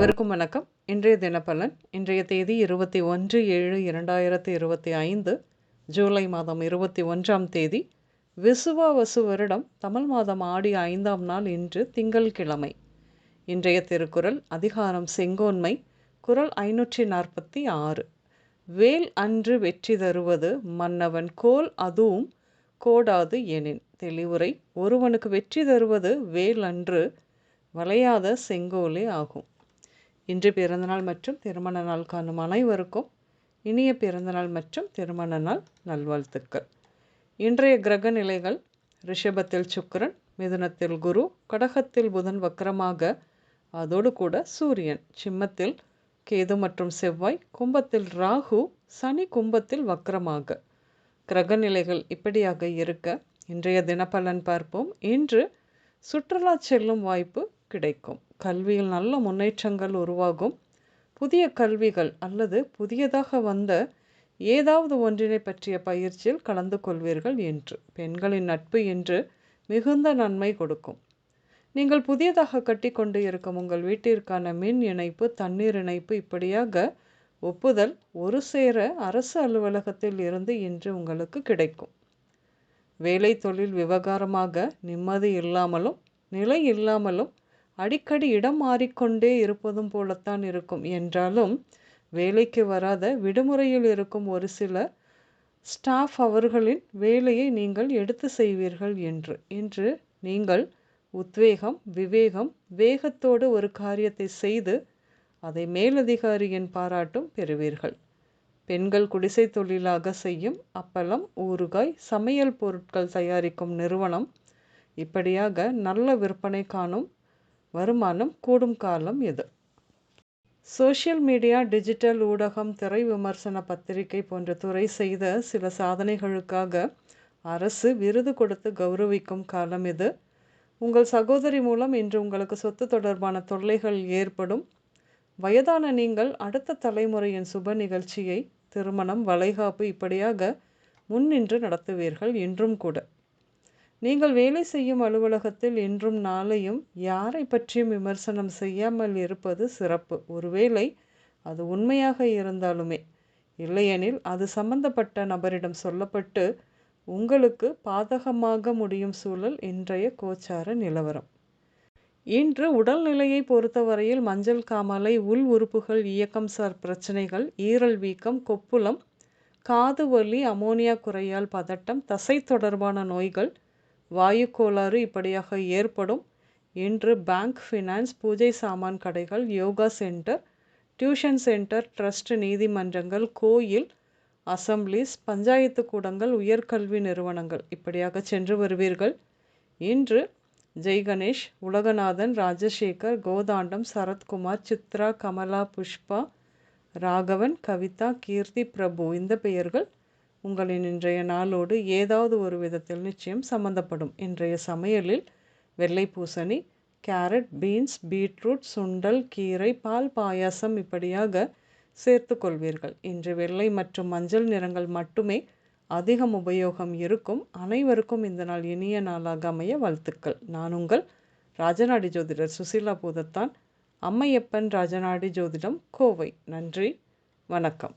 அனைவருக்கும் வணக்கம். இன்றைய தினப்பலன். இன்றைய தேதி 21/7/2025, ஜூலை மாதம் 21ஆம் தேதி, விசுவாவசு வருடம் தமிழ் மாதம் ஆடி 5ஆம் நாள். இன்று திங்கள்கிழமை. இன்றைய திருக்குறள் அதிகாரம் செங்கோன்மை, குறள் 546. வேல் அன்று வெற்றி தருவது மன்னவன் கோல் அதுவும் கோடாது எனின். தெளிவுரை: ஒருவனுக்கு வெற்றி தருவது வேல் அன்று, வளையாத செங்கோலே ஆகும். இன்று பிறந்தநாள் மற்றும் திருமண நாள் காணும் அனைவருக்கும் இனிய பிறந்தநாள் மற்றும் திருமண நாள் நல்வாழ்த்துக்கள். இன்றைய கிரக நிலைகள்: ரிஷபத்தில் சுக்கிரன், மிதுனத்தில் குரு, கடகத்தில் புதன் வக்ரமாக, அதோடு கூட சூரியன், சிம்மத்தில் கேது மற்றும் செவ்வாய், கும்பத்தில் ராகு, சனி கும்பத்தில் வக்ரமாக. கிரக நிலைகள் இப்படியாக இருக்க இன்றைய தினப்பலன் பார்ப்போம். இன்று சுற்றுலா செல்லும் வாய்ப்பு கிடைக்கும். கல்வியில் நல்ல முன்னேற்றங்கள் உருவாகும். புதிய கல்விகள் அல்லது புதியதாக வந்த ஏதாவது ஒன்றினை பற்றிய பயிற்சியில் கலந்து கொள்வீர்கள். என்று பெண்களின் நட்பு என்று மிகுந்த நன்மை கொடுக்கும். நீங்கள் புதியதாக கட்டி கொண்டு இருக்கும் உங்கள் வீட்டிற்கான மின் இணைப்பு, தண்ணீர் இணைப்பு இப்படியாக ஒப்புதல் ஒரு சேர அரசு அலுவலகத்தில் இருந்து இன்று உங்களுக்கு கிடைக்கும். வேலை தொழில் விவகாரமாக நிம்மதி இல்லாமலும் நிலை இல்லாமலும் அடிக்கடி இடம் மாறிக்கொண்டே இருப்பதும் போலத்தான் இருக்கும். என்றாலும் வேலைக்கு வராத விடுமுறையில் இருக்கும் ஒரு சில ஸ்டாஃப் அவர்களின் வேலையை நீங்கள் எடுத்து செய்வீர்கள். இன்று நீங்கள் உத்வேகம், விவேகம், வேகத்தோடு ஒரு காரியத்தை செய்து அதை மேலதிகாரியின் பாராட்டும் பெறுவீர்கள். பெண்கள் குடிசை தொழிலாக செய்யும் அப்பளம், ஊறுகாய், சமையல் பொருட்கள் தயாரிக்கும் நிறுவனம் இப்படியாக நல்ல விற்பனை காணும் வருமானம் கூடும் காலம் இது. சோஷியல் மீடியா, டிஜிட்டல் ஊடகம், திரை விமர்சன பத்திரிகை போன்ற துறை செய்த சில சாதனைகளுக்காக அரசு விருது கொடுத்து கௌரவிக்கும் காலம் இது. உங்கள் சகோதரி மூலம் இன்று உங்களுக்கு சொத்து தொடர்பான தொல்லைகள் ஏற்படும். வயதான நீங்கள் அடுத்த தலைமுறையின் சுப நிகழ்ச்சியை, திருமணம், வளைகாப்பு இப்படியாக முன்னின்று நடத்துவீர்கள். இன்றும் கூட நீங்கள் வேலை செய்யும் அலுவலகத்தில் இன்றும் நாளையும் யாரை பற்றியும் விமர்சனம் செய்யாமல் இருப்பது சிறப்பு. ஒருவேளை அது உண்மையாக இருந்தாலுமே, இல்லையெனில் அது சம்பந்தப்பட்ட நபரிடம் சொல்லப்பட்டு உங்களுக்கு பாதகமாக முடியும் சூழல் இன்றைய கோச்சார நிலவரம். இன்று உடல்நிலையை பொறுத்தவரையில் மஞ்சள் காமாலை, உள் உறுப்புகள் இயக்கம் சார் பிரச்சனைகள், ஈரல் வீக்கம், கொப்புளம், காது வலி, அமோனியா குறையால் பதட்டம், தசை தொடர்பான நோய்கள், வாயு கோளாறு இப்படியாக ஏற்படும். இன்று பேங்க், ஃபினான்ஸ், பூஜை சாமான் கடைகள், yoga centre, tuition centre, trust, நீதிமன்றங்கள், கோயில், அசம்பிளிஸ், பஞ்சாயத்து கூடங்கள், உயர்கல்வி நிறுவனங்கள் இப்படியாக சென்று வருவீர்கள். இன்று ஜெய் கணேஷ், உலகநாதன், ராஜசேகர், கோதாண்டம், சரத்குமார், சித்ரா, கமலா, புஷ்பா, ராகவன், கவிதா, கீர்த்தி, பிரபு இந்த பெயர்கள் உங்களின் இன்றைய நாளோடு ஏதாவது ஒரு விதத்தில் நிச்சயம் சம்பந்தப்படும். இன்றைய சமையலில் வெள்ளை பூசணி, கேரட், பீன்ஸ், பீட்ரூட், சுண்டல், கீரை, பால் பாயாசம் இப்படியாக சேர்த்து கொள்வீர்கள். இன்று வெள்ளை மற்றும் மஞ்சள் நிறங்கள் மட்டுமே அதிகம் உபயோகம் இருக்கும். அனைவருக்கும் இந்த நாள் இனிய நாளாக அமைய வாழ்த்துக்கள். நான் உங்கள் ராஜநாடி ஜோதிடர் சுசீலா பூதத்தான், அம்மையப்பன் ராஜநாடி ஜோதிடம், கோவை. நன்றி, வணக்கம்.